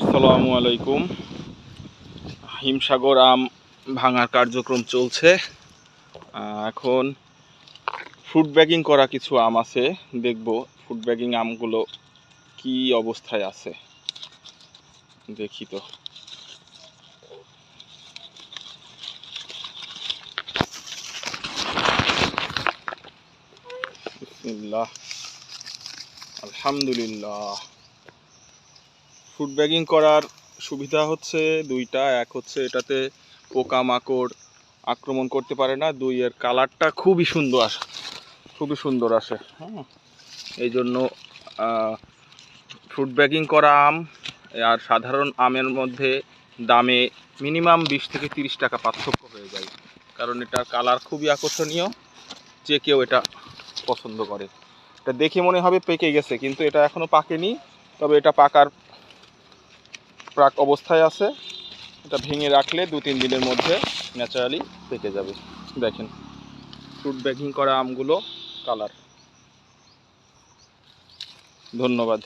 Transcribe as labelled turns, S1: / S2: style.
S1: আসসালামু আলাইকুম। হিমসাগর আম ভাঙার কার্যক্রম চলছে। এখন ফ্রুট ব্যাগিং করা কিছু আম আছে, দেখব ফ্রুট ব্যাগিং আমগুলো কি অবস্থায় আছে। দেখি তো। বিসমিল্লাহ, আলহামদুলিল্লাহ। ফ্রুট ব্যাগিং করার সুবিধা হচ্ছে দুইটা। এক হচ্ছে এটাতে পোকামাকড় আক্রমণ করতে পারে না, দুই এর কালারটা খুবই সুন্দর আসে। হ্যাঁ, এই জন্য ফ্রুট ব্যাগিং করা আম আর সাধারণ আমের মধ্যে দামে মিনিমাম 20 থেকে 30 টাকা পার্থক্য হয়ে যায়, কারণ এটার কালার খুবই আকর্ষণীয়। যে কেউ এটা পছন্দ করে। এটা দেখে মনে হবে পেকে গেছে, কিন্তু এটা এখনও পাকেনি, তবে এটা পাকার প্রাক অবস্থায় আছে। এটা ভেঙে রাখলে 2-3 দিনের মধ্যে ন্যাচারালি পেকে যাবে। দেখেন ফ্রুট ব্যাগিং করা আমগুলো কালার। ধন্যবাদ।